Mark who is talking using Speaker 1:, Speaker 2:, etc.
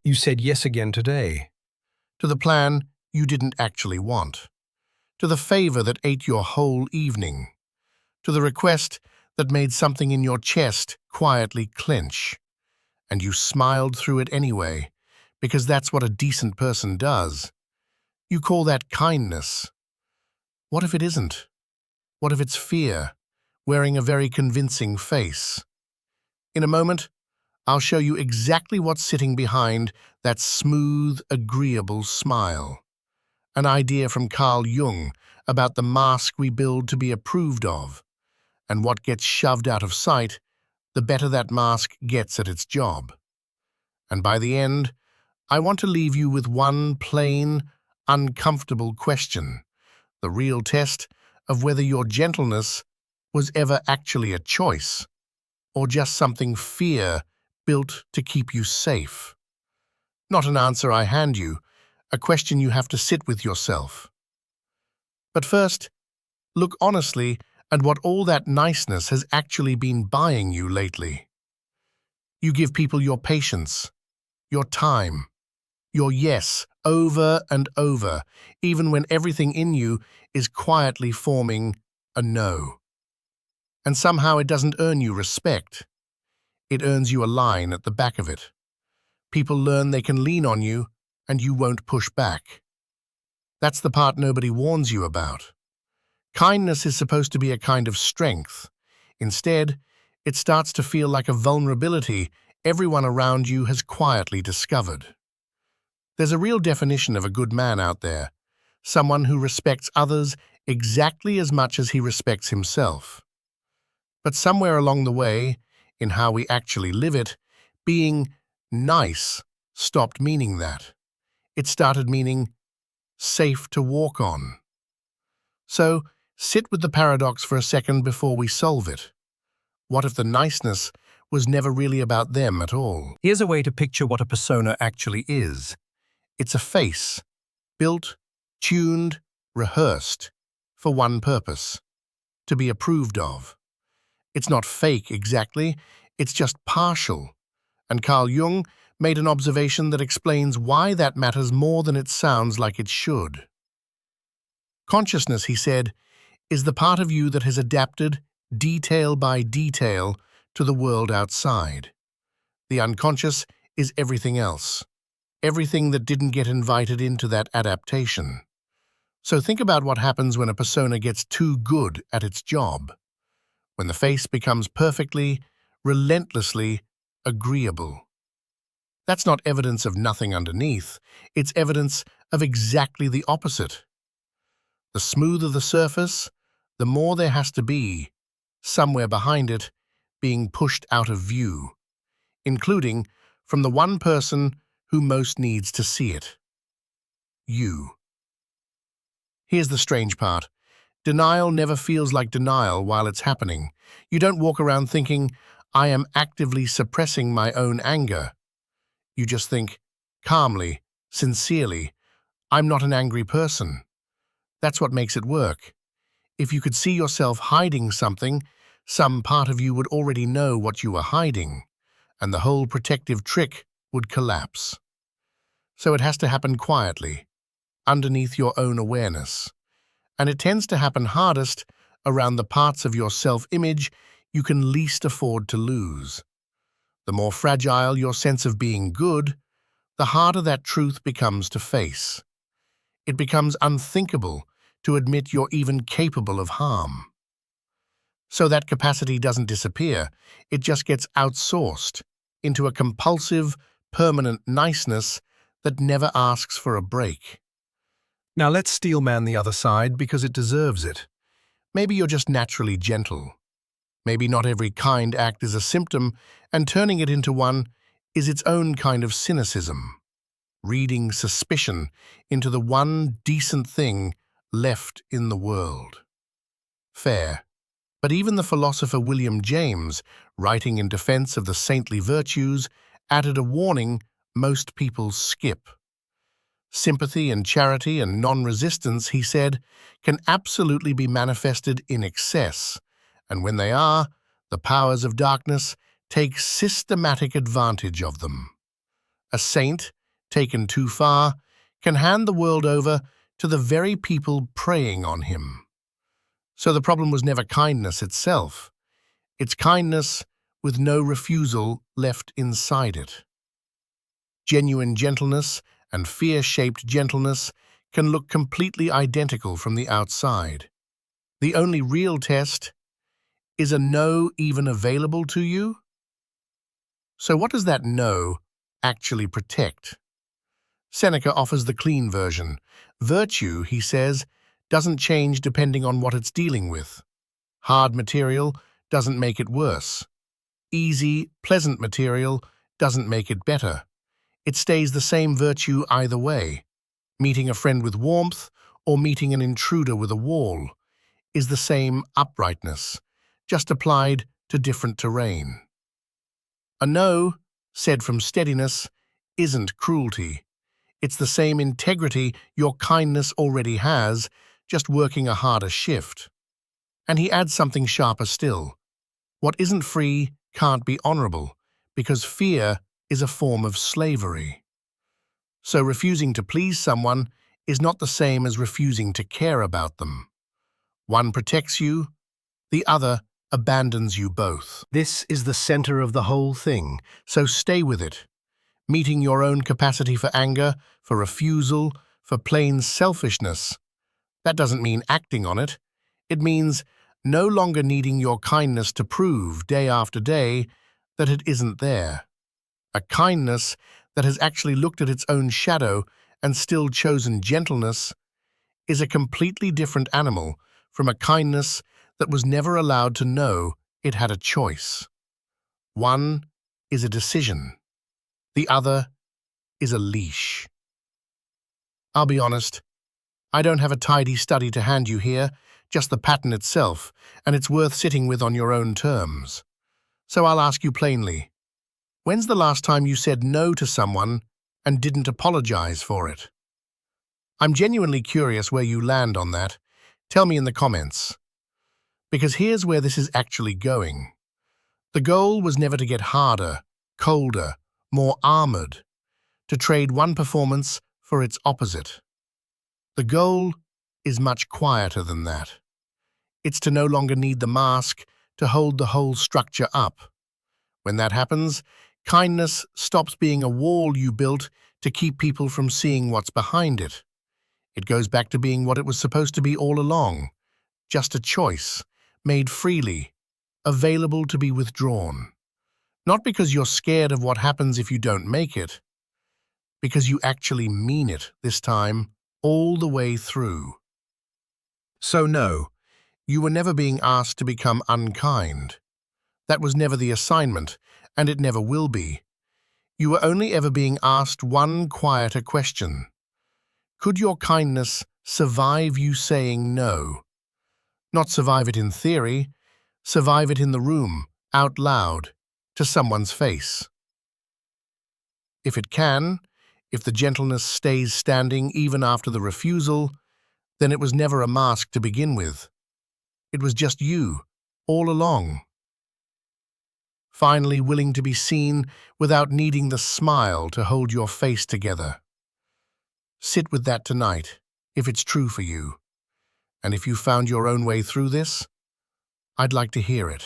Speaker 1: You said yes again today.
Speaker 2: To the plan you didn't actually want. To the favor that ate your whole evening. To the request that made something in your chest quietly clench. And you smiled through it anyway, because that's what a decent person does. You call that kindness. What if it isn't? What if it's fear, wearing a very convincing face? In a moment, I'll show you exactly what's sitting behind that smooth, agreeable smile. An idea from Carl Jung about the mask we build to be approved of, and what gets shoved out of sight, the better that mask gets at its job. And by the end, I want to leave you with one plain, uncomfortable question, the real test of whether your gentleness was ever actually a choice, or just something fear built to keep you safe. Not an answer I hand you, a question you have to sit with yourself. But first, look honestly at what all that niceness has actually been buying you lately. You give people your patience, your time, your yes over and over, even when everything in you is quietly forming a no. And somehow it doesn't earn you respect. It earns you a line at the back of it. People learn they can lean on you, and you won't push back. That's the part nobody warns you about. Kindness is supposed to be a kind of strength. Instead, it starts to feel like a vulnerability everyone around you has quietly discovered. There's a real definition of a good man out there, someone who respects others exactly as much as he respects himself. But somewhere along the way, in how we actually live it, being nice stopped meaning that. It started meaning safe to walk on. So, sit with the paradox for a second before we solve it. What if the niceness was never really about them at all?
Speaker 1: Here's a way to picture what a persona actually is.
Speaker 2: It's a face, built, tuned, rehearsed, for one purpose, to be approved of. It's not fake exactly, it's just partial. And Carl Jung made an observation that explains why that matters more than it sounds like it should. Consciousness, he said, is the part of you that has adapted, detail by detail, to the world outside. The unconscious is everything else, everything that didn't get invited into that adaptation. So think about what happens when a persona gets too good at its job, when the face becomes perfectly, relentlessly agreeable. That's not evidence of nothing underneath, it's evidence of exactly the opposite. The smoother the surface, the more there has to be, somewhere behind it, being pushed out of view, including from the one person who most needs to see it. You. Here's the strange part. Denial never feels like denial while it's happening. You don't walk around thinking, I am actively suppressing my own anger. You just think, calmly, sincerely, I'm not an angry person. That's what makes it work. If you could see yourself hiding something, some part of you would already know what you were hiding, and the whole protective trick would collapse. So it has to happen quietly, underneath your own awareness. And it tends to happen hardest around the parts of your self-image you can least afford to lose. The more fragile your sense of being good, the harder that truth becomes to face. It becomes unthinkable to admit you're even capable of harm. So that capacity doesn't disappear, it just gets outsourced into a compulsive, permanent niceness that never asks for a break.
Speaker 1: Now let's steelman the other side because it deserves it.
Speaker 2: Maybe you're just naturally gentle. Maybe not every kind act is a symptom, and turning it into one is its own kind of cynicism. Reading suspicion into the one decent thing left in the world. Fair. But even the philosopher William James, writing in defense of the saintly virtues, added a warning most people skip. Sympathy and charity and non-resistance, he said, can absolutely be manifested in excess, and when they are, the powers of darkness take systematic advantage of them. A saint taken too far, can hand the world over to the very people preying on him. So the problem was never kindness itself. It's kindness with no refusal left inside it. Genuine gentleness and fear-shaped gentleness can look completely identical from the outside. The only real test is a no even available to you? So what does that no actually protect? Seneca offers the clean version. Virtue, he says, doesn't change depending on what it's dealing with. Hard material doesn't make it worse. Easy, pleasant material doesn't make it better. It stays the same virtue either way. Meeting a friend with warmth or meeting an intruder with a wall is the same uprightness, just applied to different terrain. A no, said from steadiness, isn't cruelty. It's the same integrity your kindness already has, just working a harder shift. And he adds something sharper still. What isn't free can't be honorable, because fear is a form of slavery. So refusing to please someone is not the same as refusing to care about them. One protects you, the other abandons you both. This is the center of the whole thing, so stay with it. Meeting your own capacity for anger, for refusal, for plain selfishness. That doesn't mean acting on it. It means no longer needing your kindness to prove day after day that it isn't there. A kindness that has actually looked at its own shadow and still chosen gentleness is a completely different animal from a kindness that was never allowed to know it had a choice. One is a decision. The other is a leash. I'll be honest, I don't have a tidy study to hand you here, just the pattern itself, and it's worth sitting with on your own terms. So I'll ask you plainly, when's the last time you said no to someone and didn't apologize for it? I'm genuinely curious where you land on that. Tell me in the comments. Because here's where this is actually going. The goal was never to get harder, colder, more armored, to trade one performance for its opposite. The goal is much quieter than that. It's to no longer need the mask to hold the whole structure up. When that happens, kindness stops being a wall you built to keep people from seeing what's behind it. It goes back to being what it was supposed to be all along, just a choice, made freely, available to be withdrawn. Not because you're scared of what happens if you don't make it, because you actually mean it this time, all the way through. So no, you were never being asked to become unkind. That was never the assignment, and it never will be. You were only ever being asked one quieter question. Could your kindness survive you saying no? Not survive it in theory, survive it in the room, out loud, to someone's face. If it can, if the gentleness stays standing even after the refusal, then it was never a mask to begin with. It was just you, all along. Finally willing to be seen without needing the smile to hold your face together. Sit with that tonight, if it's true for you. And if you found your own way through this, I'd like to hear it.